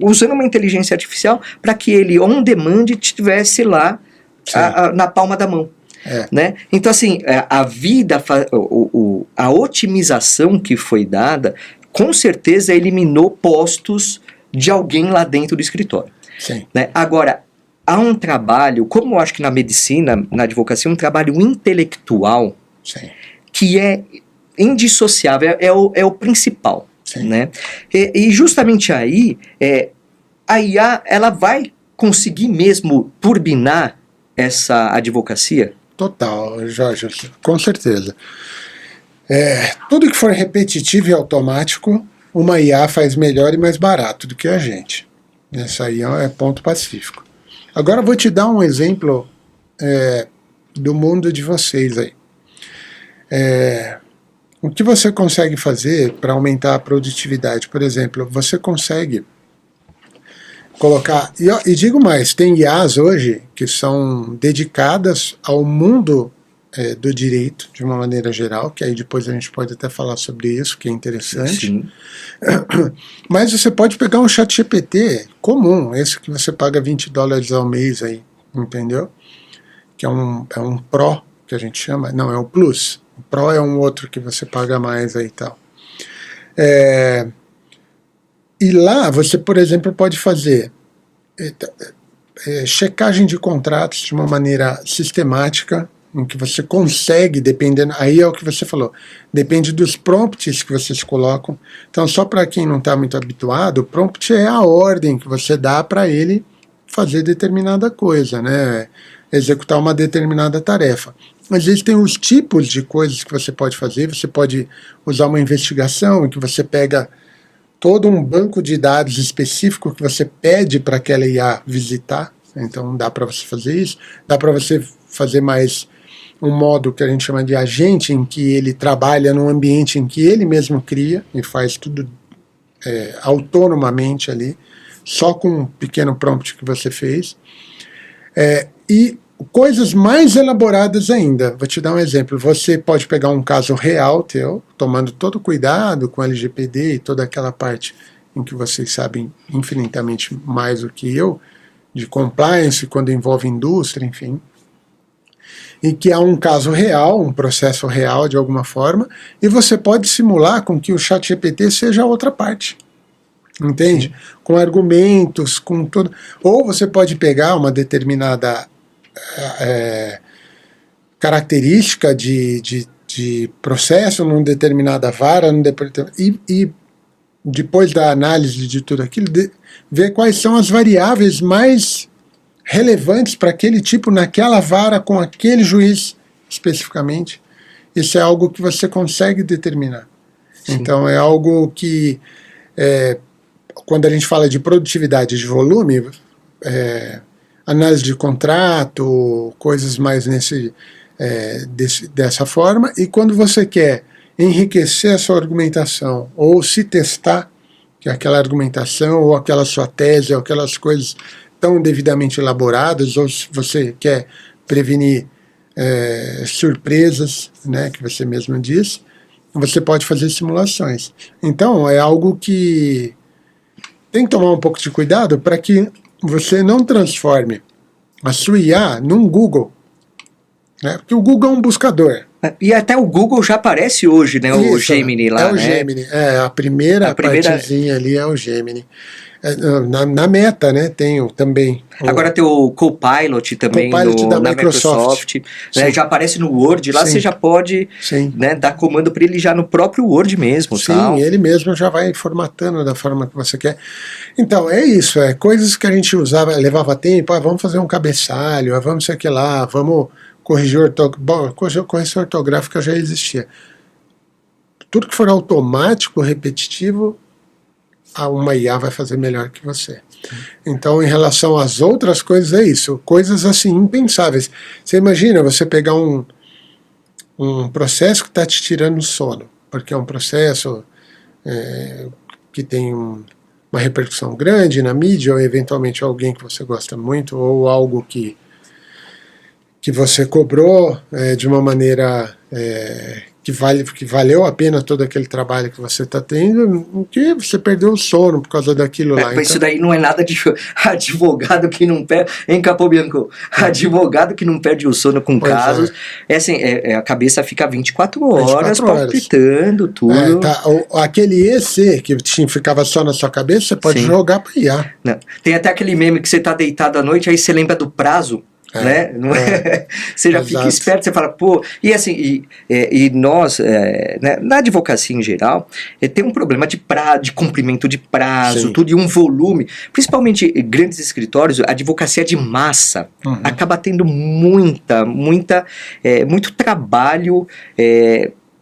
usando uma inteligência artificial para que ele, on demand, estivesse lá na palma da mão. Né? Então, assim, a vida, a otimização que foi dada, com certeza eliminou postos de alguém lá dentro do escritório. Sim. Né? Agora, há um trabalho, como eu acho que na medicina, na advocacia, um trabalho intelectual, Sim. que é indissociável, é o principal. Sim. Né? E justamente aí, a IA, ela vai conseguir mesmo turbinar essa advocacia? Total, Jorge, com certeza. Tudo que for repetitivo e automático, uma IA faz melhor e mais barato do que a gente. Isso aí é ponto pacífico. Agora eu vou te dar um exemplo do mundo de vocês aí. O que você consegue fazer para aumentar a produtividade? Por exemplo, você consegue colocar... E digo mais, tem IAs hoje que são dedicadas ao mundo do direito, de uma maneira geral, que aí depois a gente pode até falar sobre isso, que é interessante. Sim. Mas você pode pegar um chat GPT comum, esse que você paga $20 ao mês aí, entendeu? Que é um Pro, que a gente chama, não, é o Plus. O Pro é um outro que você paga mais aí e tal. E lá você, por exemplo, pode fazer checagem de contratos de uma maneira sistemática, em que você consegue, dependendo, aí é o que você falou, depende dos prompts que vocês colocam. Então, só para quem não está muito habituado, o prompt é a ordem que você dá para ele fazer determinada coisa, né? Executar uma determinada tarefa. Mas existem os tipos de coisas que você pode fazer. Você pode usar uma investigação em que você pega todo um banco de dados específico que você pede para aquela IA visitar. Então dá para você fazer isso. Dá para você fazer mais um modo que a gente chama de agente, em que ele trabalha num ambiente em que ele mesmo cria e faz tudo autonomamente ali, só com um pequeno prompt que você fez. E coisas mais elaboradas ainda. Vou te dar um exemplo. Você pode pegar um caso real teu, tomando todo cuidado com LGPD e toda aquela parte em que vocês sabem infinitamente mais do que eu, de compliance, quando envolve indústria, enfim, e que há um caso real, um processo real de alguma forma, e você pode simular com que o ChatGPT seja a outra parte. Entende? Sim. Com argumentos, com tudo. Ou você pode pegar uma determinada característica de processo numa determinada vara, e depois da análise de tudo aquilo, ver quais são as variáveis mais relevantes para aquele tipo, naquela vara, com aquele juiz especificamente. Isso é algo que você consegue determinar. Sim. Então é algo que, quando a gente fala de produtividade de volume, análise de contrato, coisas mais dessa forma, e quando você quer enriquecer a sua argumentação, ou se testar, que aquela argumentação, ou aquela sua tese, ou aquelas coisas tão devidamente elaboradas, ou se você quer prevenir surpresas, né, que você mesmo disse, você pode fazer simulações. Então, é algo que tem que tomar um pouco de cuidado para que você não transforme a sua IA num Google, né? Porque o Google é um buscador. E até o Google já aparece hoje, né? Isso, o Gemini lá, o Gemini, a primeira partezinha ali é o Gemini. Na Meta, né, tem também. Agora tem o Copilot também na Microsoft. Né, já aparece no Word, lá você já pode, né, dar comando para ele já no próprio Word mesmo. Sim, tal. Ele mesmo já vai formatando da forma que você quer. Então, é isso, coisas que a gente usava, levava tempo, vamos fazer um cabeçalho, vamos sei que lá, vamos corrigir correção ortográfica já existia. Tudo que for automático, repetitivo, uma IA vai fazer melhor que você. Então, em relação às outras coisas, é isso. Coisas assim, impensáveis. Você imagina você pegar um processo que está te tirando sono, porque é um processo que tem uma repercussão grande na mídia, ou eventualmente alguém que você gosta muito, ou algo que você cobrou de uma maneira que valeu a pena todo aquele trabalho que você está tendo, que você perdeu o sono por causa daquilo lá. Então... Isso daí não é nada de advogado que não perde, hein, Capobianco? Advogado que não perde o sono com casos, assim, a cabeça fica 24 horas palpitando tudo. Aquele EC que ficava só na sua cabeça, você pode jogar para IA. Não. Tem até aquele meme que você tá deitado à noite, aí você lembra do prazo, né? Não é? Você já fica esperto, você fala, pô, e assim, e nós, né, na advocacia em geral, tem um problema de cumprimento de prazo, tudo, e um volume, principalmente grandes escritórios, a advocacia de massa, acaba tendo muito trabalho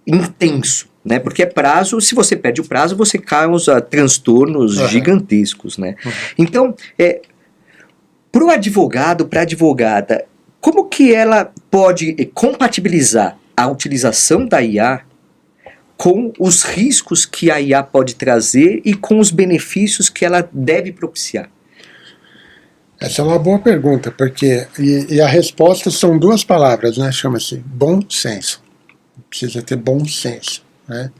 intenso. Né? Porque prazo, se você perde o prazo, você causa transtornos gigantescos, né? Então, para o advogado, para a advogada, como que ela pode compatibilizar a utilização da IA com os riscos que a IA pode trazer e com os benefícios que ela deve propiciar? Essa é uma boa pergunta, porque e a resposta são duas palavras, né? Chama-se bom senso. Precisa ter bom senso, né?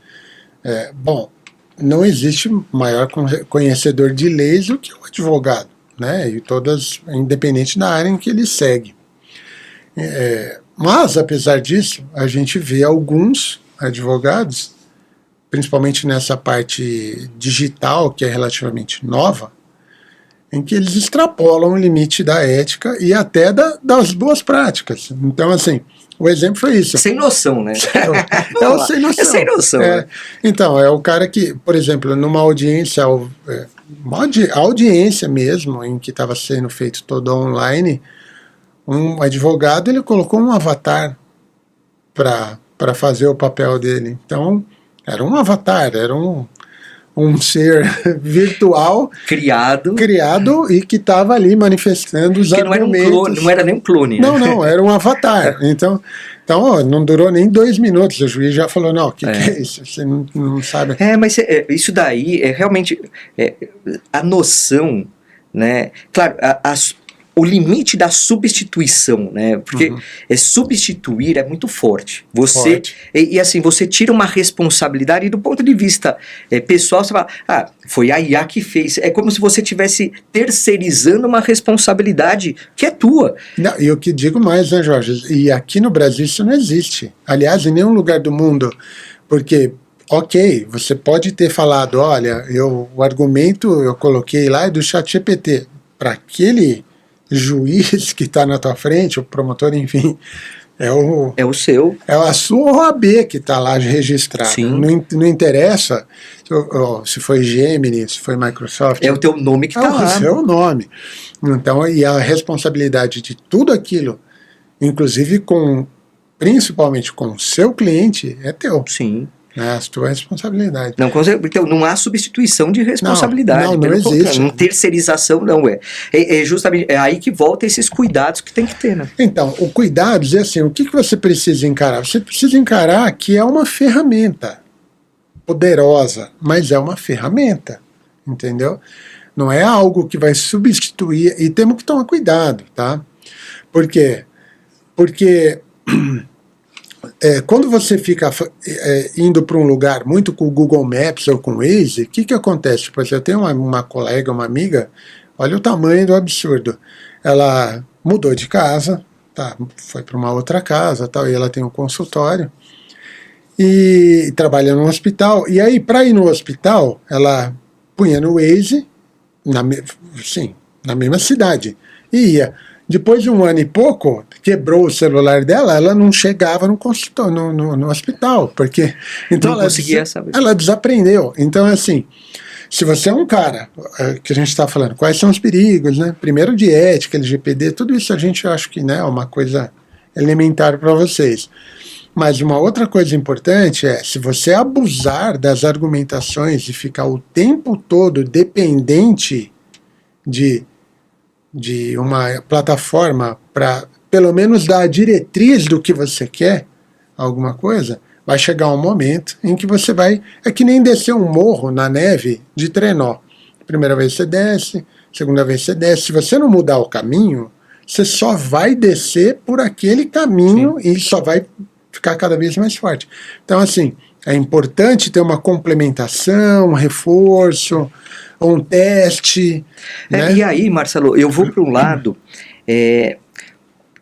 Bom, não existe maior conhecedor de leis do que o advogado, né? E todas, independente da área em que ele segue. Mas, apesar disso, a gente vê alguns advogados, principalmente nessa parte digital, que é relativamente nova, em que eles extrapolam o limite da ética e até das boas práticas. Então, assim, o exemplo foi isso. Sem noção, né? Sem noção. É sem noção. Né? Então, é o cara que, por exemplo, numa audiência, audiência mesmo, em que estava sendo feito todo online, um advogado, ele colocou um avatar para fazer o papel dele. Então, era um avatar, era um ser virtual criado e que estava ali manifestando os argumentos. Não era nem um clone. Não, né? Não, era um avatar. Então não durou nem 2 minutos, o juiz já falou, não, o que é isso? Você não sabe. Mas isso daí é realmente a noção, né? Claro, o limite da substituição, né? Porque substituir é muito forte. E assim, você tira uma responsabilidade, e do ponto de vista pessoal, você fala, foi a IA que fez. É como se você estivesse terceirizando uma responsabilidade que é tua. Não, e eu que digo mais, né, Jorge? E aqui no Brasil isso não existe. Aliás, em nenhum lugar do mundo. Porque, ok, você pode ter falado, olha, o argumento eu coloquei lá é do ChatGPT. Para aquele juiz que está na tua frente, o promotor, enfim, é a sua OAB que está lá registrada. Não interessa se foi Gemini, se foi Microsoft. É o teu nome que está lá. É o seu nome. Então, e a responsabilidade de tudo aquilo, inclusive principalmente com o seu cliente, é teu. Sim. É a tua responsabilidade. Então, não há substituição de responsabilidade. Não existe. Não terceirização, não é. Justamente aí que volta esses cuidados que tem que ter, né? Então, o cuidado é assim, o que você precisa encarar? Você precisa encarar que é uma ferramenta poderosa, mas é uma ferramenta, entendeu? Não é algo que vai substituir, e temos que tomar cuidado, tá? Por quê? Porque quando você fica indo para um lugar muito com o Google Maps ou com o Waze, o que acontece? Pois eu tenho uma colega, uma amiga, olha o tamanho do absurdo. Ela mudou de casa, foi para uma outra casa, e ela tem um consultório, e trabalha no hospital. E aí, para ir no hospital, ela punha no Waze, na mesma cidade, e ia. Depois de 1 ano e pouco, quebrou o celular dela, ela não chegava no consultório, no hospital, porque então ela desaprendeu. Então, assim, se você é um cara, que a gente está falando, quais são os perigos, né? Primeiro de ética, LGPD, tudo isso a gente acho que é uma coisa elementar para vocês. Mas uma outra coisa importante se você abusar das argumentações e ficar o tempo todo dependente de uma plataforma para, pelo menos, dar a diretriz do que você quer, alguma coisa, vai chegar um momento em que você vai... É que nem descer um morro na neve de trenó. Primeira vez você desce, segunda vez você desce. Se você não mudar o caminho, você só vai descer por aquele caminho e só vai ficar cada vez mais forte. Então, assim, é importante ter uma complementação, um reforço, um teste. Né? E aí, Marcelo, eu vou para um lado.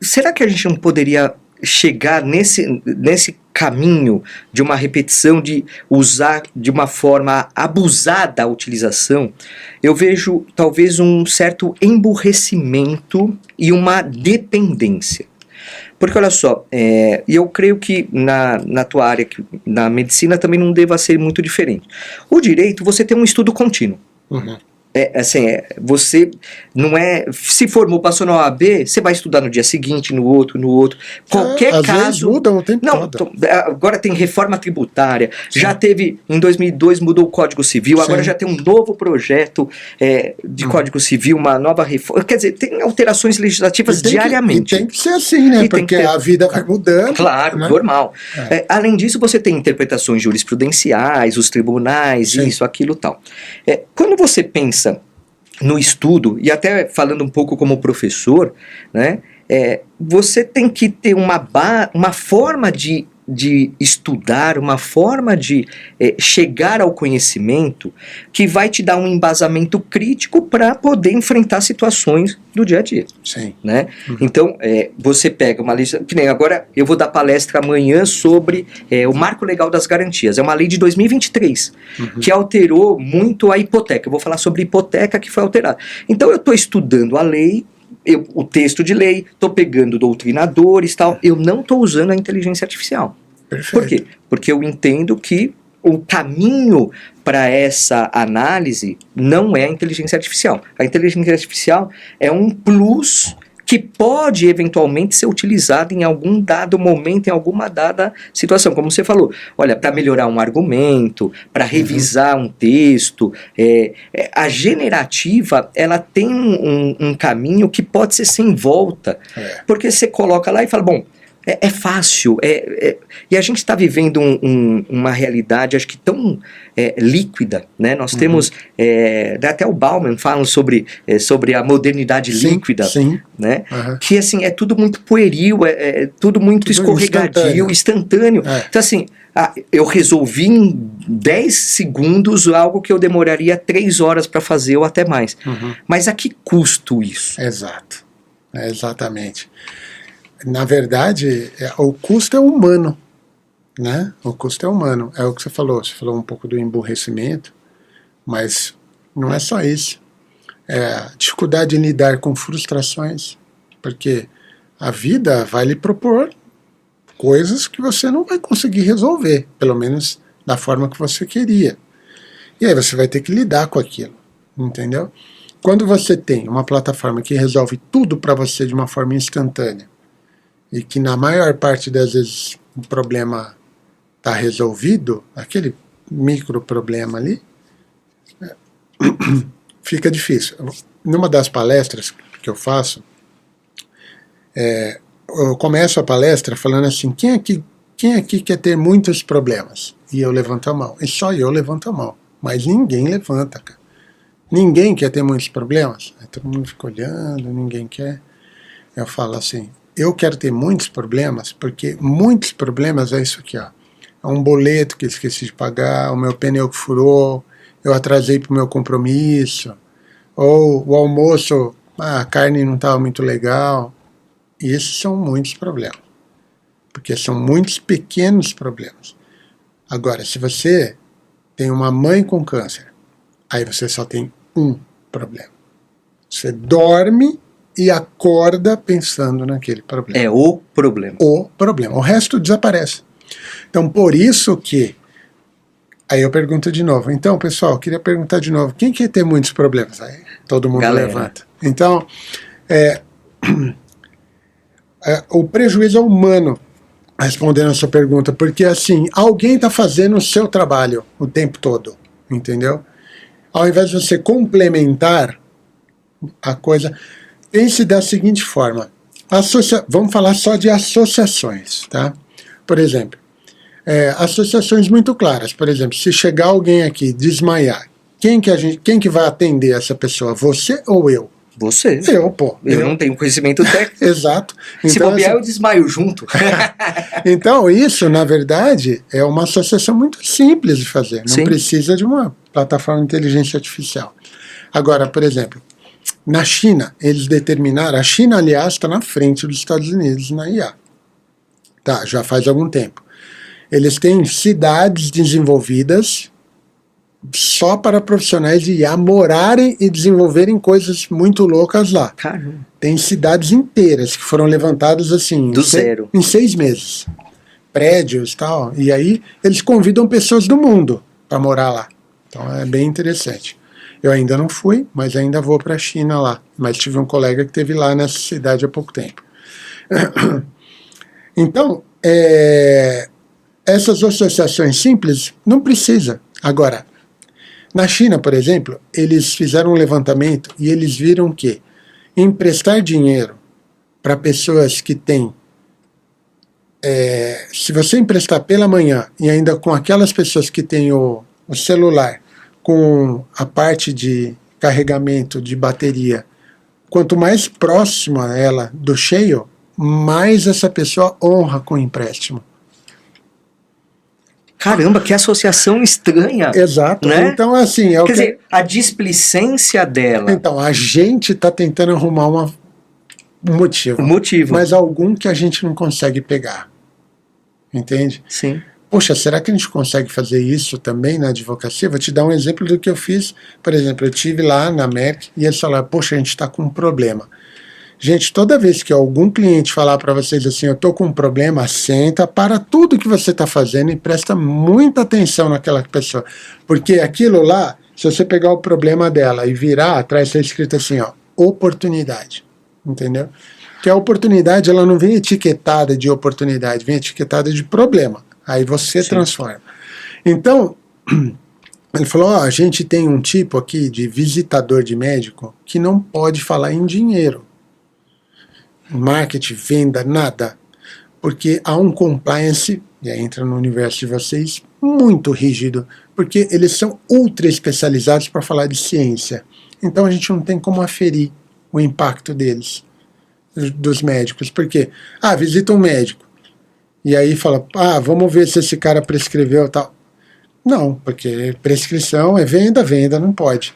Será que a gente não poderia chegar nesse caminho de uma repetição, de usar de uma forma abusada a utilização? Eu vejo talvez um certo emburrecimento e uma dependência. Porque olha só, e eu creio que na tua área, na medicina, também não deva ser muito diferente. O direito, você tem um estudo contínuo. Uhum. Você não se formou, passou na OAB, você vai estudar no dia seguinte, no outro. Qualquer às caso. Vezes muda o tempo todo. Agora tem reforma tributária, já teve, em 2002 mudou o Código Civil, agora já tem um novo projeto de Código Civil, uma nova reforma. Quer dizer, tem alterações legislativas diariamente. E tem que ser assim, né? Porque a vida vai mudando. Claro, né? Normal. Além disso, você tem interpretações jurisprudenciais, os tribunais, isso, aquilo, tal. Quando você pensa no estudo, e até falando um pouco como professor, né, você tem que ter uma forma de estudar, uma forma de chegar ao conhecimento que vai te dar um embasamento crítico para poder enfrentar situações do dia a dia. Sim. Né? Então, você pega uma lei, que nem agora eu vou dar palestra amanhã sobre o Marco Legal das Garantias, é uma lei de 2023, que alterou muito a hipoteca. Eu vou falar sobre hipoteca que foi alterada. Então, eu estou estudando a lei, o texto de lei, estou pegando doutrinadores e tal, eu não estou usando a inteligência artificial. Perfeito. Por quê? Porque eu entendo que o caminho para essa análise não é a inteligência artificial. A inteligência artificial é um plus que pode eventualmente ser utilizado em algum dado momento, em alguma dada situação. Como você falou, olha, para melhorar um argumento, para revisar um texto, a generativa, ela tem um caminho que pode ser sem volta, porque você coloca lá e fala, bom, é fácil, e a gente está vivendo uma realidade, acho que tão líquida, né? Nós temos, até o Bauman fala sobre a modernidade líquida, né? Que assim, é tudo muito pueril, tudo muito escorregadio, instantâneo. Então assim, eu resolvi em 10 segundos algo que eu demoraria 3 horas para fazer ou até mais. Mas a que custo isso? Exato, exatamente. Na verdade, o custo é humano, né? O custo é humano. É o que você falou um pouco do emburrecimento, mas não é só isso. A dificuldade em lidar com frustrações, porque a vida vai lhe propor coisas que você não vai conseguir resolver, pelo menos da forma que você queria. E aí você vai ter que lidar com aquilo, entendeu? Quando você tem uma plataforma que resolve tudo para você de uma forma instantânea, e que na maior parte das vezes o problema está resolvido, aquele micro problema ali, fica difícil. Numa das palestras que eu faço, eu começo a palestra falando assim, quem aqui quer ter muitos problemas? E eu levanto a mão. E só eu levanto a mão. Mas ninguém levanta, cara. Ninguém quer ter muitos problemas. Aí todo mundo fica olhando, ninguém quer. Eu falo assim, eu quero ter muitos problemas, porque muitos problemas é isso aqui, ó. É um boleto que eu esqueci de pagar, o meu pneu que furou, eu atrasei para o meu compromisso, ou o almoço, a carne não estava muito legal. E esses são muitos problemas, porque são muitos pequenos problemas. Agora, se você tem uma mãe com câncer, aí você só tem um problema. Você dorme e acorda pensando naquele problema. É o problema. O problema. O resto desaparece. Então, por isso que... Aí eu pergunto de novo. Então, pessoal, queria perguntar de novo. Quem quer ter muitos problemas? Aí todo mundo levanta. Então, o prejuízo é humano, respondendo a sua pergunta, porque assim, alguém está fazendo o seu trabalho o tempo todo, entendeu? Ao invés de você complementar a coisa... Pense da seguinte forma, vamos falar só de associações, tá? Por exemplo, associações muito claras, por exemplo, se chegar alguém aqui desmaiar, quem que vai atender essa pessoa, você ou eu? Você. Pô. Eu não tenho conhecimento técnico. Exato. Se bobear, eu desmaio junto. Então, isso, na verdade, é uma associação muito simples de fazer. Não Sim. precisa de uma plataforma de inteligência artificial. Agora, por exemplo, na China, eles determinaram... A China, aliás, está na frente dos Estados Unidos na IA. Tá, já faz algum tempo. Eles têm cidades desenvolvidas só para profissionais de IA morarem e desenvolverem coisas muito loucas lá. Caramba. Tem cidades inteiras que foram levantadas assim... Do zero. Em 6 meses. Prédios e tal. E aí eles convidam pessoas do mundo para morar lá. Então é bem interessante. Eu ainda não fui, mas ainda vou para a China lá. Mas tive um colega que esteve lá nessa cidade há pouco tempo. Então, essas associações simples não precisa. Agora, na China, por exemplo, eles fizeram um levantamento e eles viram que emprestar dinheiro para pessoas que têm... se você emprestar pela manhã e ainda com aquelas pessoas que têm o celular com a parte de carregamento de bateria, quanto mais próxima ela do cheio, mais essa pessoa honra com o empréstimo. Caramba, que associação estranha. Exato. Né? Então, assim... Quer dizer, a displicência dela... Então, a gente está tentando arrumar um motivo. Mas algum que a gente não consegue pegar. Entende? Sim. Poxa, será que a gente consegue fazer isso também na advocacia? Vou te dar um exemplo do que eu fiz. Por exemplo, eu estive lá na MEC e eles falaram, poxa, a gente está com um problema. Gente, toda vez que algum cliente falar para vocês assim, eu estou com um problema, senta, para tudo que você está fazendo e presta muita atenção naquela pessoa. Porque aquilo lá, se você pegar o problema dela e virar, atrás está escrito assim, ó, oportunidade. Entendeu? Que a oportunidade, ela não vem etiquetada de oportunidade, vem etiquetada de problema. Aí você transforma. Então, ele falou, a gente tem um tipo aqui de visitador de médico que não pode falar em dinheiro. Marketing, venda, nada. Porque há um compliance, e aí entra no universo de vocês, muito rígido, porque eles são ultra especializados para falar de ciência. Então a gente não tem como aferir o impacto deles, dos médicos. Por quê? Visita um médico, e aí fala, vamos ver se esse cara prescreveu tal. Não, porque prescrição é venda, não pode.